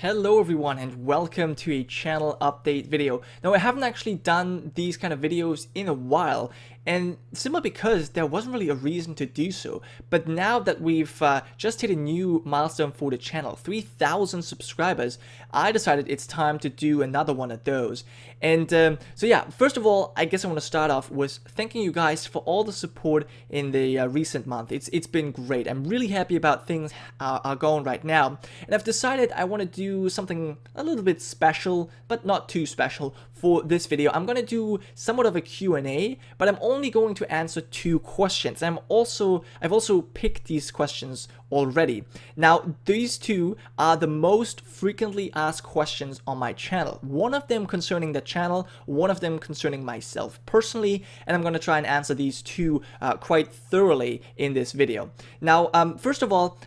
Hello everyone and welcome to a channel update video. Now I haven't actually done these kind of videos in a while, and simply because there wasn't really a reason to do so. But now that we've just hit a new milestone for the channel, 3,000 subscribers, I decided it's time to do another one of those. And so yeah, first of all, I guess I want to start off with thanking you guys for all the support in the recent month. It's been great. I'm really happy about things are going right now, and I've decided I want to do something a little bit special, but not too special for this video. I'm going to do somewhat of a Q&A, but I'm only going to answer 2 questions. I've also picked these questions already. Now, these 2 are the most frequently asked questions on my channel. One of them concerning the channel, one of them concerning myself personally, and I'm going to try and answer these 2 quite thoroughly in this video. Now, first of all,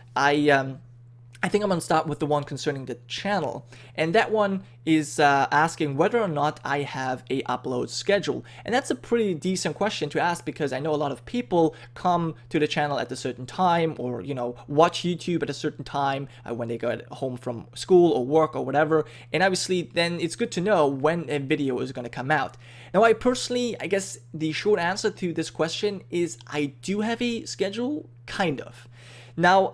I think I'm going to start with the one concerning the channel, and that one is asking whether or not I have a upload schedule. And that's a pretty decent question to ask, because I know a lot of people come to the channel at a certain time, or watch YouTube at a certain time when they go home from school or work or whatever, and obviously then it's good to know when a video is going to come out. Now, I guess the short answer to this question is I do have a schedule, kind of. Now,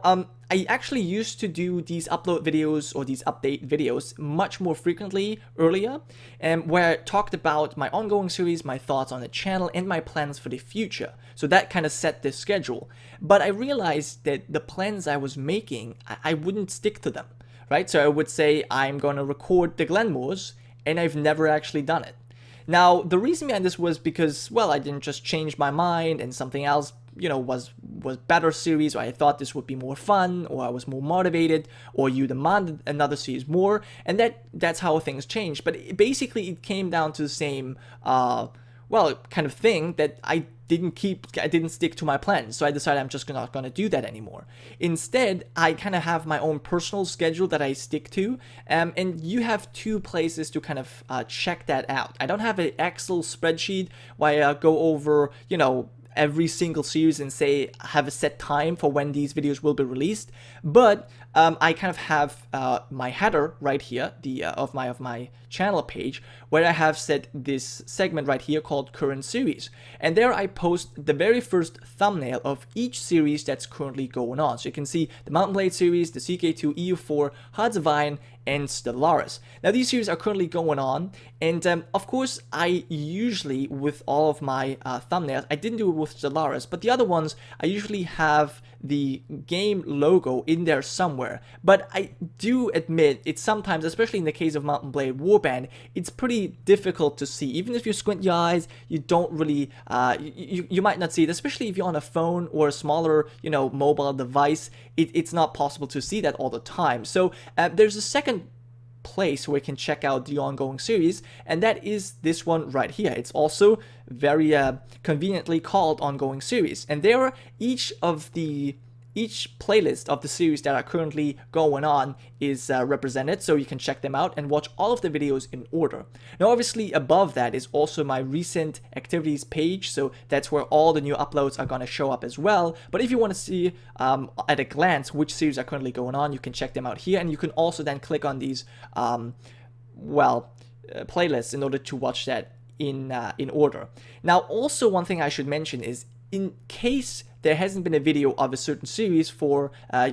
I actually used to do these upload videos or these update videos much more frequently earlier, where I talked about my ongoing series, my thoughts on the channel, and my plans for the future. So that kind of set this schedule. But I realized that the plans I was making, I wouldn't stick to them, right? So I would say I'm going to record the Glenmores, and I've never actually done it. Now, the reason behind this was because, well, I didn't just change my mind and something else was better series, or I thought this would be more fun, or I was more motivated, or you demanded another series more, and that's how things changed. But basically it came down to the same kind of thing, that I didn't stick to my plan. So I decided I'm just not gonna do that anymore. Instead, I kind of have my own personal schedule that I stick to, and you have 2 places to kind of check that out. I don't have an Excel spreadsheet where I go over every single series and say have a set time for when these videos will be released, but I kind of have my header right here, of my channel page, where I have set this segment right here called current series, and there I post the very first thumbnail of each series that's currently going on. So you can see the Mountain Blade series, the CK2, EU4, Hearts of Iron, and Stellaris. Now, these series are currently going on, and of course I usually, with all of my thumbnails, I didn't do it with Stellaris, but the other ones I usually have the game logo in there somewhere. But I do admit it's sometimes, especially in the case of Mountain Blade Warband, it's pretty difficult to see. Even if you squint your eyes, you don't really you might not see it, especially if you're on a phone or a smaller mobile device. It's not possible to see that all the time. So there's a second place where you can check out the ongoing series, and that is this one right here. It's also very conveniently called ongoing series, and there each playlist of the series that are currently going on is represented, so you can check them out and watch all of the videos in order. Now, obviously above that is also my recent activities page, so that's where all the new uploads are going to show up as well. But if you want to see at a glance which series are currently going on, you can check them out here, and you can also then click on these playlists in order to watch that in order. Now, also one thing I should mention is, in case there hasn't been a video of a certain series for,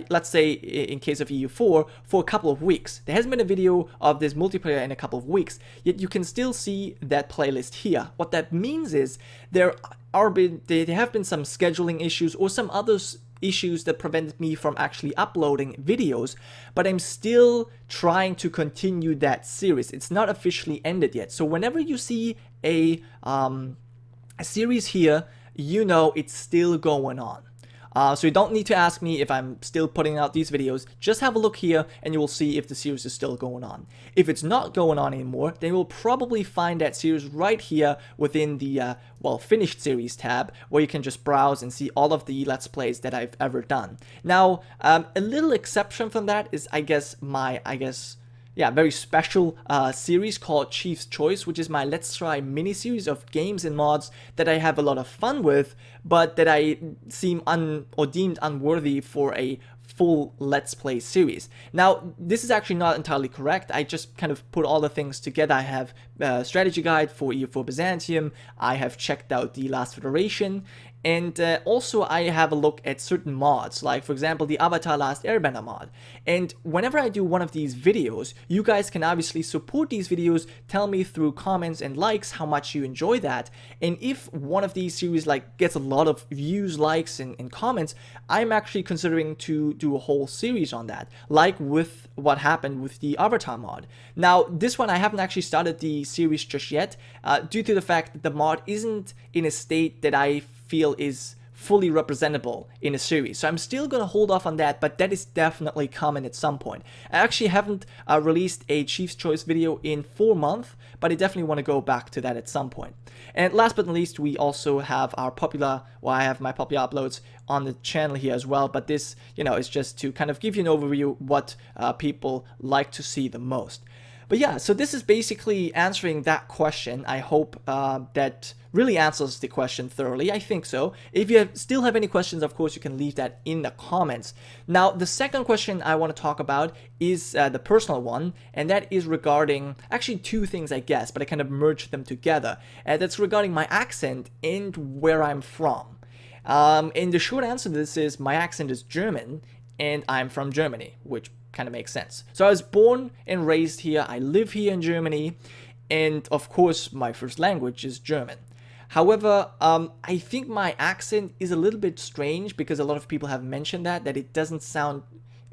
let's say in case of EU4, for a couple of weeks. There hasn't been a video of this multiplayer in a couple of weeks, yet you can still see that playlist here. What that means is there have been some scheduling issues or some other issues that prevented me from actually uploading videos, but I'm still trying to continue that series. It's not officially ended yet. So whenever you see a series here, it's still going on. So you don't need to ask me if I'm still putting out these videos. Just have a look here and you will see if the series is still going on. If it's not going on anymore, then you'll probably find that series right here within the finished series tab, where you can just browse and see all of the Let's Plays that I've ever done. Now, a little exception from that is very special series called Chief's Choice, which is my Let's Try mini-series of games and mods that I have a lot of fun with, but that I seem deemed unworthy for a full Let's Play series. Now, this is actually not entirely correct. I just kind of put all the things together. I have a strategy guide for EU4 Byzantium. I have checked out the Last Federation. And also I have a look at certain mods, like for example the Avatar Last Airbender mod. And whenever I do one of these videos, you guys can obviously support these videos, tell me through comments and likes how much you enjoy that. And if one of these series like gets a lot of views, likes, and comments, I'm actually considering to do a whole series on that, like with what happened with the Avatar mod. Now, this one I haven't actually started the series just yet, due to the fact that the mod isn't in a state that I feel is fully representable in a series. So I'm still gonna hold off on that, but that is definitely coming at some point. I actually haven't released a Chief's Choice video in 4 months, but I definitely want to go back to that at some point. And last but not least, we also have our popular, well, I have my popular uploads on the channel here as well, but this, you know, is just to kind of give you an overview what people like to see the most. But yeah, so this is basically answering that question. I hope that really answers the question thoroughly. I think so. If you still have any questions, of course, you can leave that in the comments. Now, the second question I want to talk about is the personal one, and that is regarding actually two things, I guess, but I kind of merged them together. That's regarding my accent and where I'm from. And the short answer to this is my accent is German, and I'm from Germany, which kind of makes sense. So I was born and raised here, I live here in Germany, and of course my first language is German. However, I think my accent is a little bit strange because a lot of people have mentioned that it doesn't sound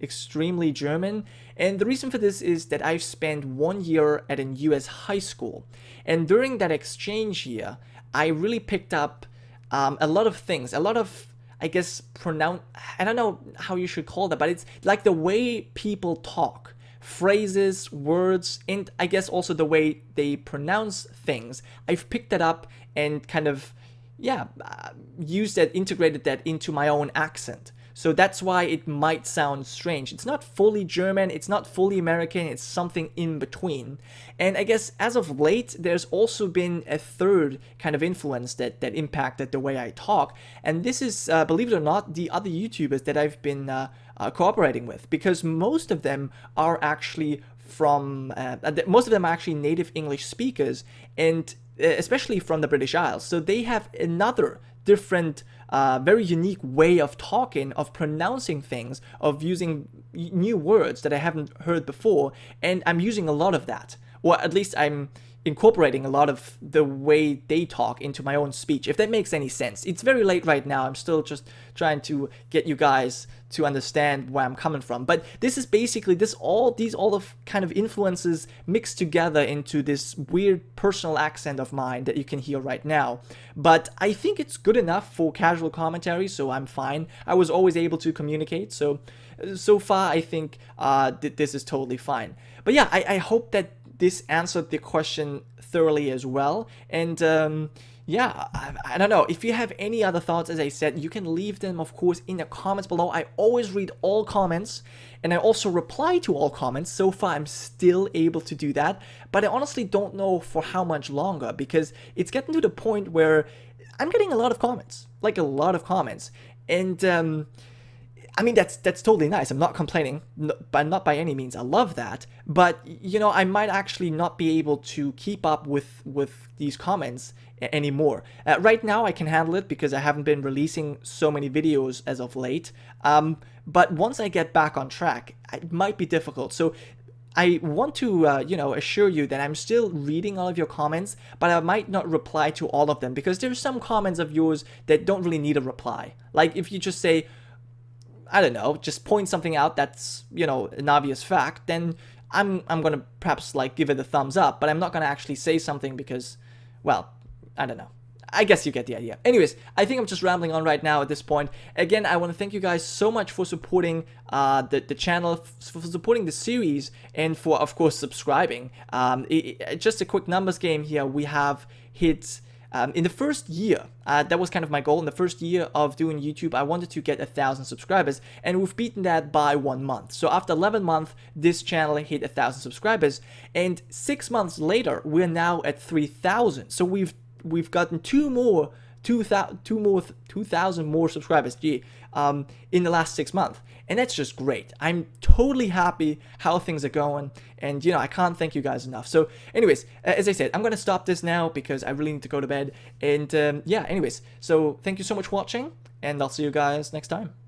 extremely German. And the reason for this is that I've spent 1 year at an US high school. And during that exchange year, I really picked up a lot of things, a lot of, I guess, I don't know how you should call that, but it's like the way people talk, phrases, words, and I guess also the way they pronounce things. I've picked that up and kind of, yeah, used that, integrated that into my own accent. So that's why it might sound strange. It's not fully German, it's not fully American, it's something in between. And I guess as of late, there's also been a third kind of influence that impacted the way I talk. And this is, believe it or not, the other YouTubers that I've been cooperating with. Because most of them are actually most of them are actually native English speakers, and especially from the British Isles. So they have another different, very unique way of talking, of pronouncing things, of using new words that I haven't heard before, and I'm using a lot of that. Or at least I'm incorporating a lot of the way they talk into my own speech, if that makes any sense. It's very late right now, I'm still just trying to get you guys to understand where I'm coming from. But this is basically, all of kind of influences mixed together into this weird personal accent of mine that you can hear right now. But I think it's good enough for casual commentary, so I'm fine. I was always able to communicate, so far I think this is totally fine. But yeah, I hope that this answered the question thoroughly as well. And yeah, I don't know. If you have any other thoughts, as I said, you can leave them, of course, in the comments below. I always read all comments, and I also reply to all comments. So far, I'm still able to do that. But I honestly don't know for how much longer, because it's getting to the point where I'm getting a lot of comments. Like, a lot of comments. And I mean, that's totally nice. I'm not complaining, but not by any means. I love that. But, you know, I might actually not be able to keep up with these comments anymore. Right now, I can handle it because I haven't been releasing so many videos as of late. But once I get back on track, it might be difficult. So I want to, you know, assure you that I'm still reading all of your comments, but I might not reply to all of them because there's some comments of yours that don't really need a reply. Like if you just say, I don't know, just point something out that's, you know, an obvious fact, then I'm gonna perhaps like give it a thumbs up, but I'm not gonna actually say something because, well, I don't know. I guess you get the idea. Anyways, I think I'm just rambling on right now at this point. Again, I want to thank you guys so much for supporting the channel, for supporting the series, and for, of course, subscribing. Just a quick numbers game here. We have hit... in the first year, that was kind of my goal. In the first year of doing YouTube, I wanted to get 1,000 subscribers, and we've beaten that by 1 month. So after 11 months, this channel hit 1,000 subscribers, and 6 months later, we're now at 3,000. So we've gotten 2,000 more subscribers. Gee, in the last 6 months. And that's just great. I'm totally happy how things are going. And, I can't thank you guys enough. So anyways, as I said, I'm going to stop this now because I really need to go to bed. And yeah, anyways, so thank you so much for watching, and I'll see you guys next time.